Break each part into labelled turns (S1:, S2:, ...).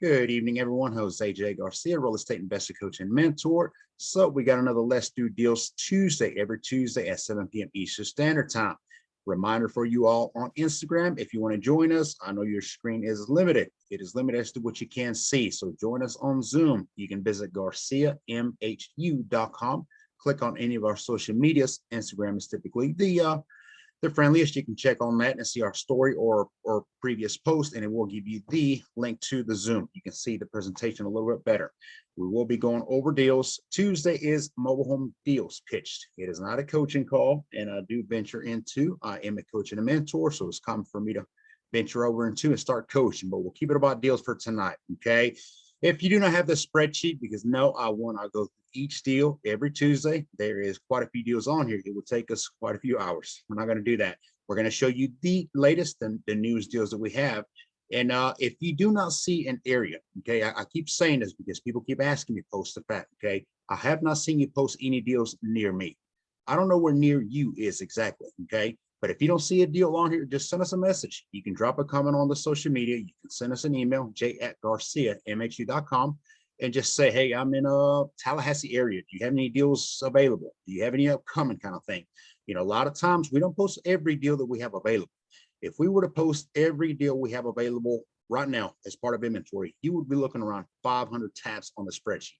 S1: Good evening, everyone. Jose J. Garcia, real estate investor, coach, and mentor. So we got another Let's Do Deals Tuesday, every Tuesday at 7 p.m. Eastern Standard Time. Reminder for you all on Instagram, if you want to join us, I know your screen is limited. It is limited as to what you can see. So join us on Zoom. You can visit GarciaMHU.com. Click on any of our social medias. Instagram is typically the friendliest. You can check on that and see our story or previous post, and it will give you the link to the Zoom. You can see the presentation a little bit better. We will be going over deals. Tuesday is mobile home deals pitched. It is not a coaching call, and I do venture into, I am a coach and a mentor, so it's common for me to venture over into and start coaching, but we'll keep it about deals for tonight, okay? If you do not have the spreadsheet, because no, I go through each deal every Tuesday. There is quite a few deals on here. It will take us quite a few hours. We're not going to do that. We're going to show you the latest and the newest deals that we have. And if you do not see an area, okay, I keep saying this because people keep asking me post the fact, okay, I have not seen you post any deals near me. I don't know where near you is exactly, okay? But if you don't see a deal on here, just send us a message. You can drop a comment on the social media. You can send us an email, j@garciamhu.com, and just say, hey, I'm in a Tallahassee area. Do you have any deals available? Do you have any upcoming kind of thing? You know, a lot of times we don't post every deal that we have available. If we were to post every deal we have available right now as part of inventory, you would be looking around 500 tabs on the spreadsheet.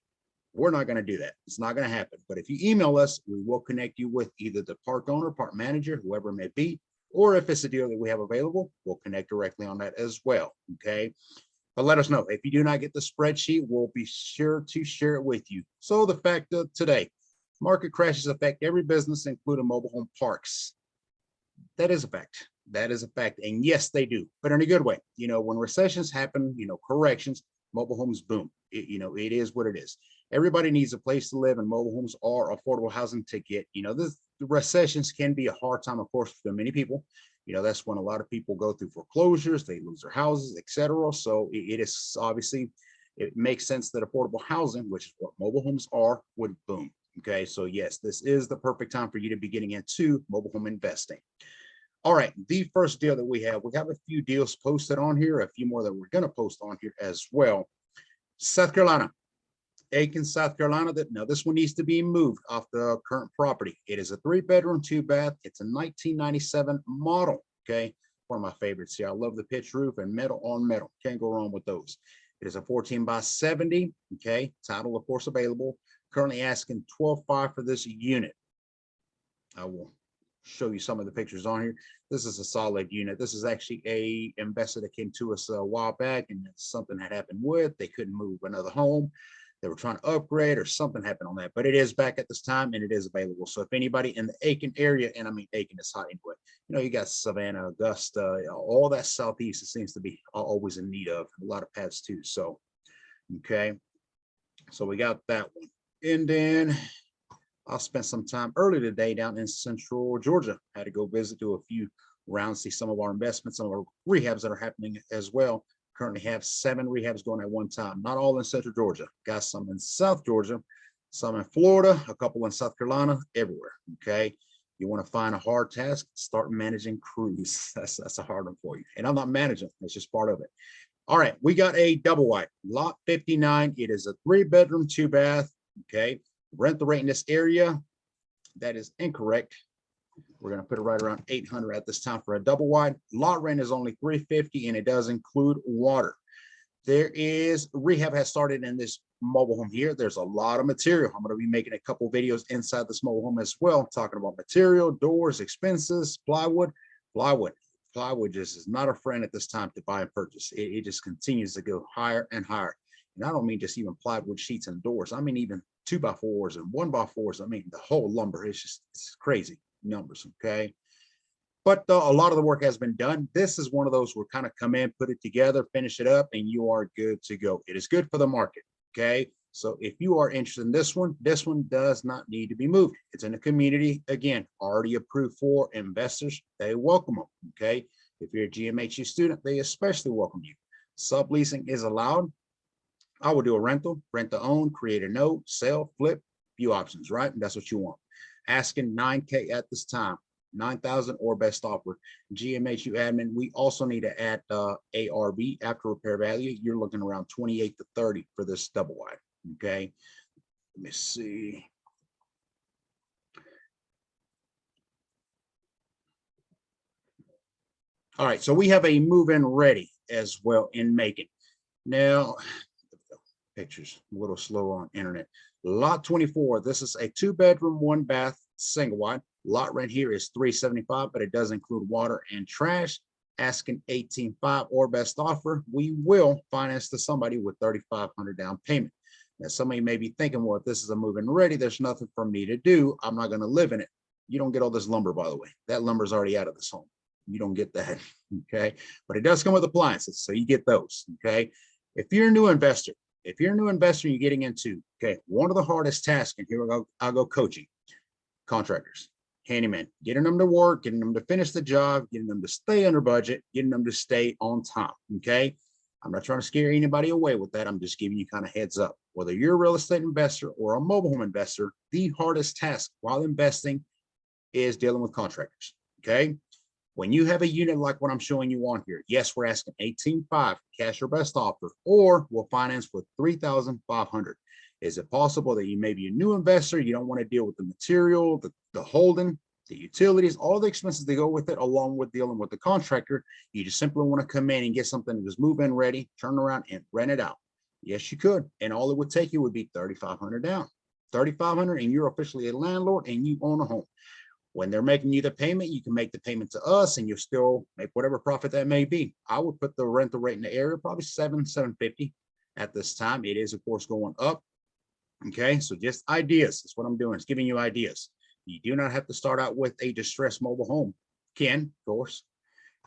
S1: We're not going to do that. It's not going to happen. But if you email us, we will connect you with either the park owner, park manager, whoever it may be, or if it's a deal that we have available, we'll connect directly on that as well. Okay. But let us know. If you do not get the spreadsheet, we'll be sure to share it with you. So the fact of today, market crashes affect every business, including mobile home parks. That is a fact. That is a fact. And yes, they do, but in a good way. You know, when recessions happen, you know, corrections, mobile homes boom. It is what it is. Everybody needs a place to live, and mobile homes are affordable housing to get. You know, the recessions can be a hard time, of course, for many people. You know, that's when a lot of people go through foreclosures, they lose their houses, etc. So it is obviously, it makes sense that affordable housing, which is what mobile homes are, would boom. Okay, so yes, this is the perfect time for you to be getting into mobile home investing. All right, the first deal that we have a few deals posted on here, a few more that we're going to post on here as well. South Carolina, Aiken, South Carolina. Now this one needs to be moved off the current property. It is a 3-bedroom, 2-bath. It's a 1997 model. Okay, one of my favorites here. I love the pitch roof and metal on metal. Can't go wrong with those. It is a 14 by 70. Okay, title of course available. Currently asking $12,500 for this unit. I will show you some of the pictures on here. This is a solid unit. This is actually a investor that came to us a while back, and something had happened with, they couldn't move another home. They were trying to upgrade or something happened on that, but it is back at this time and it is available. So if anybody in the Aiken area, and I mean, Aiken is hot anyway, you know, you got Savannah, Augusta, all that Southeast, it seems to be always in need of a lot of pads too. So, okay. So we got that one. And then I spent some time early today down in Central Georgia. Had to go visit, do a few rounds, see some of our investments, some of our rehabs that are happening as well. Currently have 7 rehabs going at one time, not all in Central Georgia. Got some in South Georgia, some in Florida, a couple in South Carolina, everywhere. Okay. You want to find a hard task, start managing crews. That's a hard one for you. And I'm not managing, it's just part of it. All right, we got a double wide, lot 59. It is a 3-bedroom, 2-bath. Okay. Rental rate in this area, that is incorrect. We're going to put it right around 800 at this time for a double wide. Lot rent is only 350, and it does include water. There is rehab has started in this mobile home here. There's a lot of material. I'm going to be making a couple videos inside this mobile home as well, talking about material, doors, expenses, plywood. Plywood just is not a friend at this time to buy and purchase. It just continues to go higher and higher. And I don't mean just even plywood sheets and doors. I mean even 2x4s and 1x4s. I mean the whole lumber. It's crazy numbers. Okay, but a lot of the work has been done. This is one of those where kind of come in, put it together, finish it up, and you are good to go. It is good for the market. Okay, so if you are interested in this one does not need to be moved. It's in the community, again, already approved for investors. They welcome them. Okay, if you're a GMHU student, they especially welcome you. Subleasing is allowed. I will do a rental, rent to own, create a note, sell, flip, few options, right? And that's what you want. Asking $9K at this time. 9,000 or best offer. GMHU admin, we also need to add ARV, after repair value. You're looking around 28 to 30 for this double wide. Okay, let me see. All right, so we have a move-in ready as well in Macon. Now, pictures a little slow on internet. Lot 24, this is a 2-bedroom, 1-bath, single wide. Lot rent here is $375, but it does include water and trash. Asking $18,500 or best offer. We will finance to somebody with $3,500 down payment. Now, somebody may be thinking, well, if this is a move-in ready, there's nothing for me to do. I'm not going to live in it. You don't get all this lumber, by the way. That lumber is already out of this home. You don't get that, okay? But it does come with appliances, so you get those, okay? If you're a new investor, you're getting into, okay, one of the hardest tasks, and here I'll go coaching, contractors, handyman, getting them to work, getting them to finish the job, getting them to stay under budget, getting them to stay on time, okay? I'm not trying to scare anybody away with that. I'm just giving you kind of heads up. Whether you're a real estate investor or a mobile home investor, the hardest task while investing is dealing with contractors, okay? When you have a unit like what I'm showing you on here, yes, we're asking $18,500 cash or best offer, or we'll finance with $3,500. Is it possible that you may be a new investor, you don't want to deal with the material, the holding, the utilities, all the expenses that go with it, along with dealing with the contractor? You just simply want to come in and get something that is move-in ready, turn around and rent it out. Yes, you could. And all it would take you would be $3,500 down. $3,500 and you're officially a landlord and you own a home. When they're making you the payment, you can make the payment to us and you'll still make whatever profit that may be. I would put the rental rate in the area, probably $750 at this time. It is, of course, going up. Okay, so just ideas. That's what I'm doing. It's giving you ideas. You do not have to start out with a distressed mobile home. Can, of course.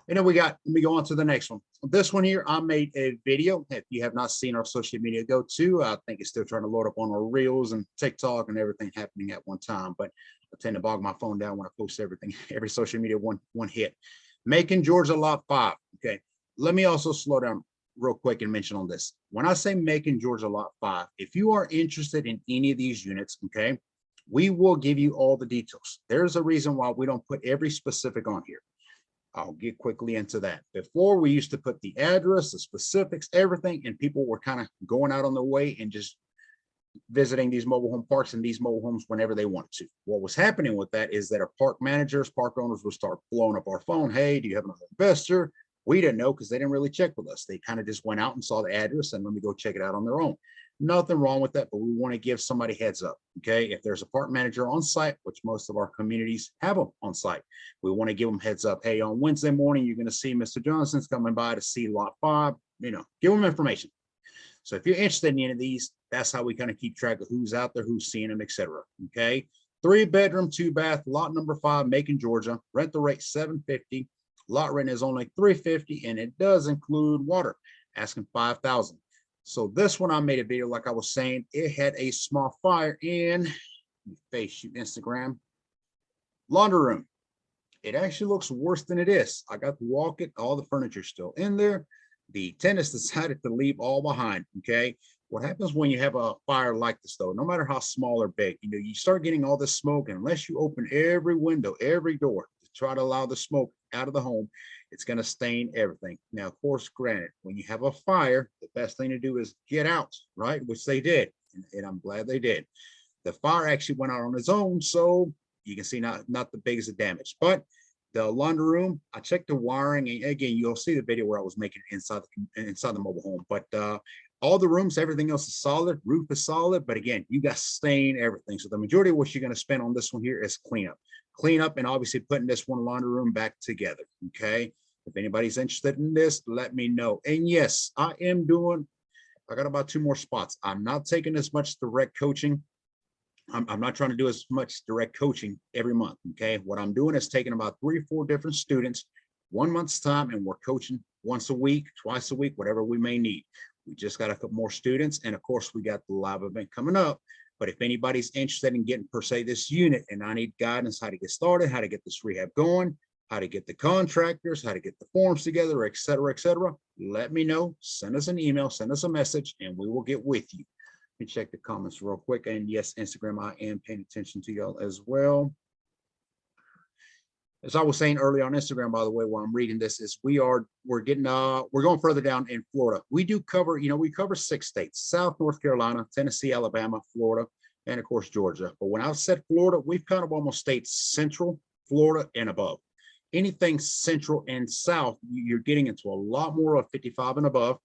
S1: And then let me go on to the next one. This one here, I made a video. If you have not seen our social media, go to, I think it's still trying to load up on our reels and TikTok and everything happening at one time. But I tend to bog my phone down when I post everything, every social media one hit. Macon, Georgia, lot 5. Okay, let me also slow down real quick and mention on this. When I say Macon, Georgia, lot 5, if you are interested in any of these units, okay, we will give you all the details. There's a reason why we don't put every specific on here. I'll get quickly into that. Before, we used to put the address, the specifics, everything, and people were kind of going out on their way and just visiting these mobile home parks and these mobile homes whenever they wanted to. What was happening with that is that our park managers, park owners would start blowing up our phone. Hey, do you have another investor? We didn't know because they didn't really check with us. They kind of just went out and saw the address and let me go check it out on their own. Nothing wrong with that, but we want to give somebody heads up. Okay, if there's a park manager on site, which most of our communities have them on site, we want to give them heads up. Hey, on Wednesday morning, you're going to see Mr. Johnson's coming by to see lot 5. You know, give them information. So if you're interested in any of these, that's how we kind of keep track of who's out there, who's seeing them, etc. Okay, 3-bedroom, 2-bath, lot number 5, Macon, Georgia. Rental rate $750. Lot rent is only $350, and it does include water. Asking $5,000. So this one, I made a video, like I was saying, it had a small fire in face you Instagram laundry room. It actually looks worse than it is. I got to walk it. All the furniture's still in there. The tenants decided to leave all behind. Okay, what happens when you have a fire like this, though, no matter how small or big, you know, you start getting all this smoke, and unless you open every window, every door to try to allow the smoke out of the home, it's going to stain everything. Now, of course, granted, when you have a fire, the best thing to do is get out, right? Which they did, and I'm glad they did. The fire actually went out on its own, so you can see not the biggest of damage. But the laundry room, I checked the wiring, and again, you'll see the video where I was making it inside the mobile home. But all the rooms, everything else is solid. Roof is solid, but again, you got stain everything. So the majority of what you're going to spend on this one here is cleanup, and obviously putting this one laundry room back together. Okay. If anybody's interested in this, let me know. And yes, I got about 2 more spots. I'm not taking as much direct coaching. I'm not trying to do as much direct coaching every month. Okay. What I'm doing is taking about 3 or 4 different students, 1 month's time, and we're coaching once a week, twice a week, whatever we may need. We just got a couple more students. And of course, we got the live event coming up. But if anybody's interested in getting, per se, this unit, and I need guidance how to get started, how to get this rehab going, how to get the contractors, how to get the forms together, et cetera, let me know. Send us an email, send us a message, and we will get with you. Let me check the comments real quick. And yes, Instagram, I am paying attention to y'all as well. As I was saying earlier on Instagram, by the way, while I'm reading this, is we're going further down in Florida. We do cover, we cover 6 states: South, North Carolina, Tennessee, Alabama, Florida, and of course Georgia. But when I said Florida, we've kind of almost stayed central Florida and above. Anything central and south, you're getting into a lot more of 55 and above,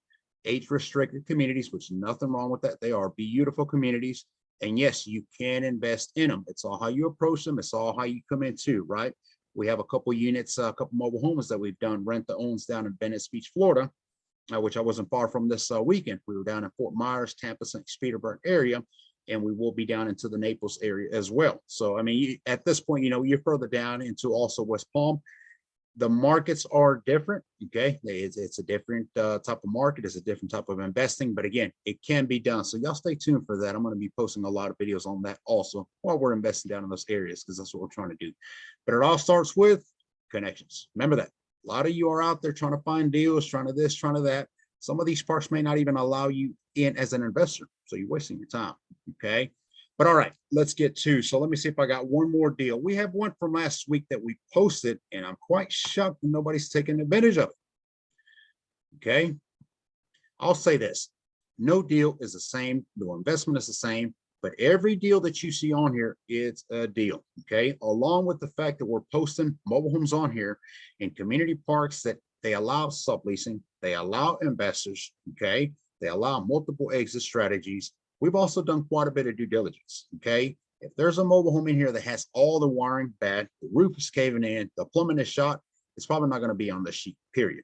S1: age restricted communities, which nothing wrong with that. They are beautiful communities. And yes, you can invest in them. It's all how you approach them. It's all how you come into, right? We have a couple units, a couple mobile homes that we've done rent to owns down in Venice Beach, Florida, which I wasn't far from this weekend. We were down in Fort Myers, Tampa, St. Petersburg area, and we will be down into the Naples area as well. So, I mean, at this point, you're further down into also West Palm. The markets are different. Okay, it's a different type of market. It's a different type of investing, but again, it can be done. So y'all stay tuned for that. I'm going to be posting a lot of videos on that also while we're investing down in those areas, because that's what we're trying to do. But it all starts with connections. Remember that. A lot of you are out there trying to find deals, trying to this, trying to that. Some of these parks may not even allow you in as an investor, so you're wasting your time. Okay. But all right, let's get to, so let me see if I got one more deal. We have one from last week that we posted, and I'm quite shocked that nobody's taking advantage of it. Okay. I'll say this: no deal is the same, no investment is the same, but every deal that you see on here, it's a deal. Okay. Along with the fact that we're posting mobile homes on here in community parks that they allow subleasing, they allow investors. Okay. They allow multiple exit strategies. We've also done quite a bit of due diligence. Okay. If there's a mobile home in here that has all the wiring bad, the roof is caving in, the plumbing is shot, it's probably not going to be on the sheet, period.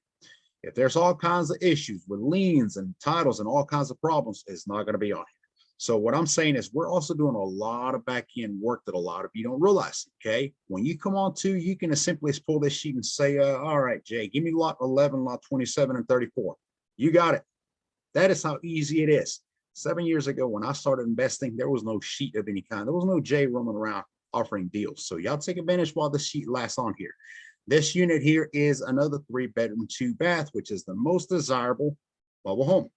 S1: If there's all kinds of issues with liens and titles and all kinds of problems, it's not going to be on here. So what I'm saying is we're also doing a lot of back end work that a lot of you don't realize. Okay. When you come on to, you can as simply as pull this sheet and say, all right, Jay, give me lot 11, lot 27 and 34. You got it. That is how easy it is. 7 years ago, when I started investing, there was no sheet of any kind. There was no Jay roaming around offering deals. So y'all take advantage while the sheet lasts on here. This unit here is another 3-bedroom, 2-bath, which is the most desirable mobile home.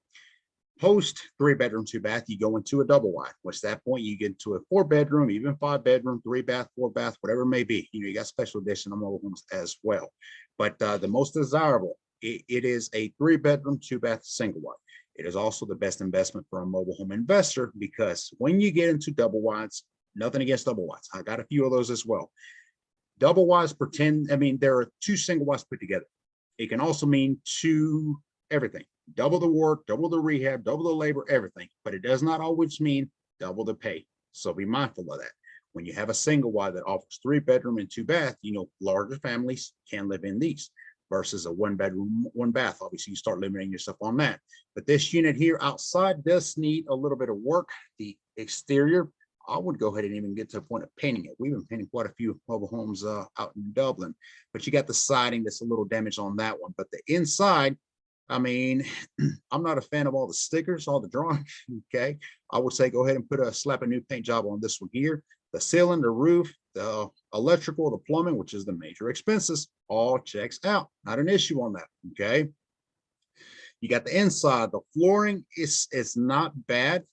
S1: Post 3-bedroom, 2-bath, you go into a double wide, which at that point you get into a 4-bedroom, even 5-bedroom, 3-bath, 4-bath, whatever it may be. You got special edition on mobile homes as well. But the most desirable, it is a 3-bedroom, 2-bath, single wide. It is also the best investment for a mobile home investor, because when you get into double wides, nothing against double wides, I got a few of those as well. Double wides pretend, there are 2 single wides put together. It can also mean 2 everything, double the work, double the rehab, double the labor, everything, but it does not always mean double the pay. So be mindful of that. When you have a single wide that offers 3-bedroom and 2-bath, larger families can live in these, versus a 1-bedroom, 1-bath. Obviously, you start limiting yourself on that. But this unit here outside does need a little bit of work. The exterior, I would go ahead and even get to a point of painting it. We've been painting quite a few mobile homes out in Dublin, but you got the siding that's a little damaged on that one. But the inside, I'm not a fan of all the stickers, all the drawings. Okay. I would say go ahead and slap a new paint job on this one here. The ceiling, the roof, the electrical, the plumbing, which is the major expenses, all checks out. Not an issue on that. Okay. You got the inside, the flooring is not bad.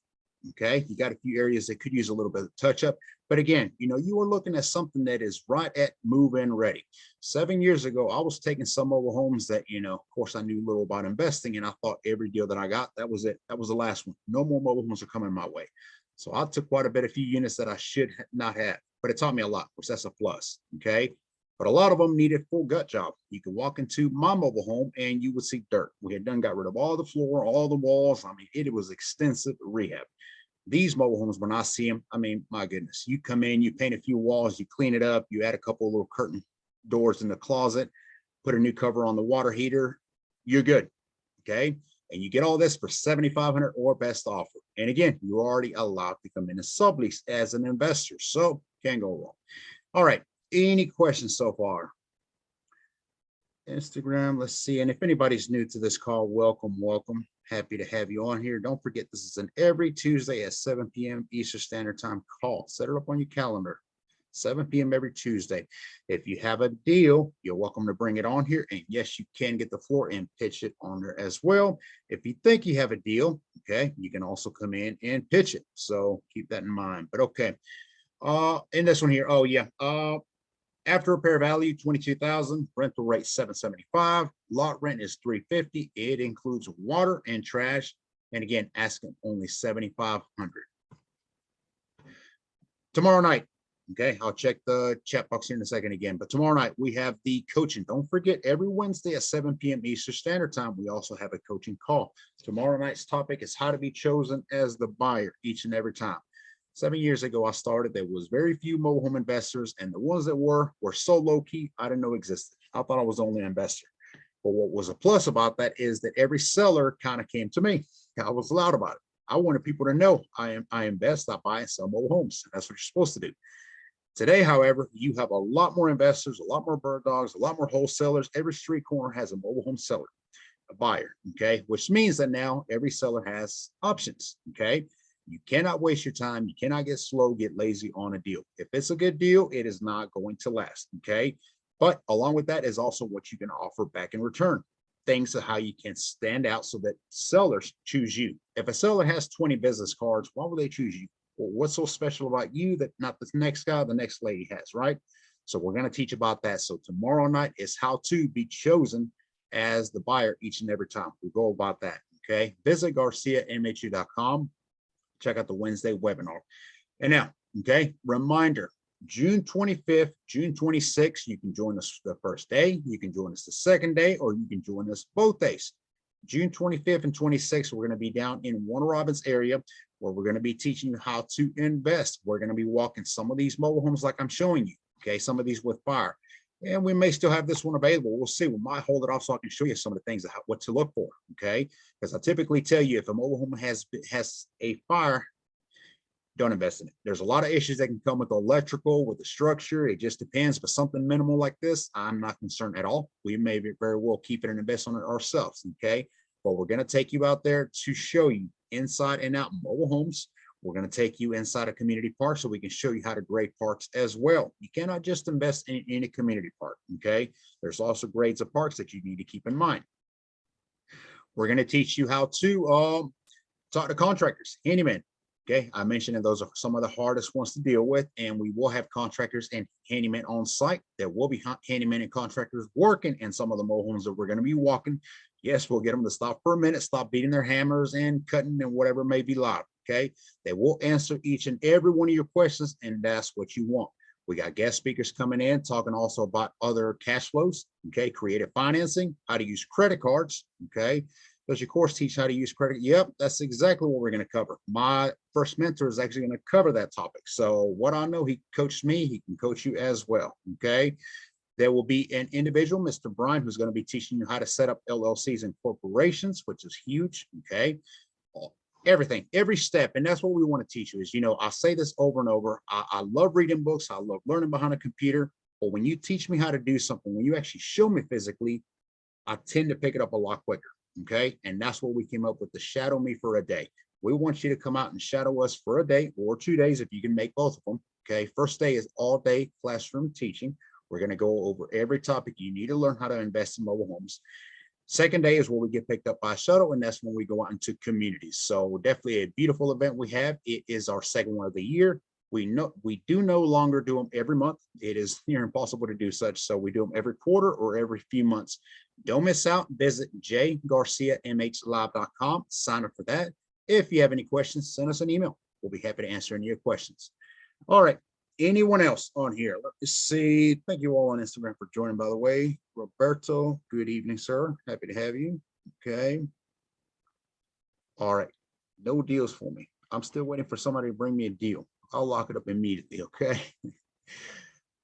S1: Okay. You got a few areas that could use a little bit of touch up. But again, you are looking at something that is right at move-in ready. 7 years ago, I was taking some mobile homes that, of course, I knew little about investing, and I thought every deal that I got, that was it. That was the last one. No more mobile homes are coming my way. So I took quite a bit, a few units that I should not have, but it taught me a lot, which that's a plus. Okay. But a lot of them needed full gut job. You could walk into my mobile home and you would see dirt. We had got rid of all the floor, all the walls. It was extensive rehab. These mobile homes, when I see them, my goodness, you come in, you paint a few walls, you clean it up, you add a couple of little curtain doors in the closet, put a new cover on the water heater, you're good. Okay. And you get all this for $7,500 or best offer. And again, you're already allowed to come in and sublease as an investor. So can't go wrong. All right. Any questions so far? Instagram, let's see. And if anybody's new to this call, welcome. Happy to have you on here. Don't forget, this is an every Tuesday at 7 p.m. Eastern Standard Time call. Set it up on your calendar. 7 p.m. every Tuesday. If you have a deal, you're welcome to bring it on here. And yes, you can get the floor and pitch it on there as well. If you think you have a deal, okay, you can also come in and pitch it. So keep that in mind. But okay. In this one here, oh yeah. After repair value, 22,000, rental rate 775, lot rent is 350. It includes water and trash. And again, asking only 7,500. Tomorrow night, okay, I'll check the chat box here in a second again, but tomorrow night we have the coaching. Don't forget, every Wednesday at 7 p.m. Eastern Standard Time, we also have a coaching call. Tomorrow night's topic is how to be chosen as the buyer each and every time. 7 years ago, I started. There was very few mobile home investors, and the ones that were so low key, I didn't know existed. I thought I was the only investor. But what was a plus about that is that every seller kind of came to me. I was loud about it. I wanted people to know I invest, I buy and sell mobile homes. That's what you're supposed to do. Today, however, you have a lot more investors, a lot more bird dogs, a lot more wholesalers. Every street corner has a mobile home seller, a buyer, okay? Which means that now every seller has options, okay? You cannot waste your time. You cannot get slow, get lazy on a deal. If it's a good deal, it is not going to last, okay? But along with that is also what you can offer back in return. Things of how you can stand out so that sellers choose you. If a seller has 20 business cards, why would they choose you? Well, what's so special about you that not the next guy, the next lady has, right? So we're going to teach about that. So tomorrow night is how to be chosen as the buyer each and every time. We'll go about that, okay? Visit GarciaMHU.com. Check out the Wednesday webinar. And now, okay, reminder, June 25th, June 26th, you can join us the first day, you can join us the second day, or you can join us both days. June 25th and 26th, we're going to be down in Warner Robins area where we're going to be teaching you how to invest. We're going to be walking some of these mobile homes like I'm showing you, okay, some of these with fire. And we may still have this one available. We'll see. We might hold it off so I can show you some of the things, what to look for, okay? Because I typically tell you if a mobile home has a fire, don't invest in it. There's a lot of issues that can come with the electrical, with the structure. It just depends. But something minimal like this, I'm not concerned at all. We may very well keep it and invest on it ourselves, okay? But we're going to take you out there to show you inside and out mobile homes. We're going to take you inside a community park so we can show you how to grade parks as well. You cannot just invest in any community park, okay? There's also grades of parks that you need to keep in mind. We're going to teach you how to talk to contractors, handyman. Okay, I mentioned that those are some of the hardest ones to deal with, and we will have contractors and handymen on site. There will be handymen and contractors working in some of the mobile homes that we're going to be walking. Yes, we'll get them to stop for a minute, stop beating their hammers and cutting and whatever may be loud. Okay, they will answer each and every one of your questions, and that's what you want. We got guest speakers coming in talking also about other cash flows. Okay, creative financing, how to use credit cards. Okay. Does your course teach how to use credit? Yep, that's exactly what we're going to cover. My first mentor is actually going to cover that topic. So what I know, he coached me, he can coach you as well, okay? There will be an individual, Mr. Brian, who's going to be teaching you how to set up LLCs and corporations, which is huge, okay? Everything, every step, and that's what we want to teach you is, you know, I say this over and over, I love reading books, I love learning behind a computer, but when you teach me how to do something, when you actually show me physically, I tend to pick it up a lot quicker. Okay, and that's what we came up with, the shadow me for a day. We want you to come out and shadow us for a day or 2 days if you can make both of them. Okay, first day is all day classroom teaching. We're going to go over every topic you need to learn how to invest in mobile homes. Second day is where we get picked up by a shuttle, and that's when we go out into communities. So definitely a beautiful event we have. It is our second one of the year. We do no longer do them every month. It is near impossible to do such. So we do them every quarter or every few months. Don't miss out. Visit jgarciamhlive.com. Sign up for that. If you have any questions, send us an email. We'll be happy to answer any of your questions. All right. Anyone else on here? Let me see. Thank you all on Instagram for joining, by the way. Roberto, good evening, sir. Happy to have you. Okay. All right. No deals for me. I'm still waiting for somebody to bring me a deal. I'll lock it up immediately, okay?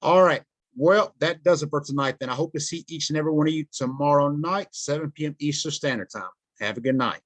S1: All right. Well, that does it for tonight. Then I hope to see each and every one of you tomorrow night, 7 p.m. Eastern Standard Time. Have a good night.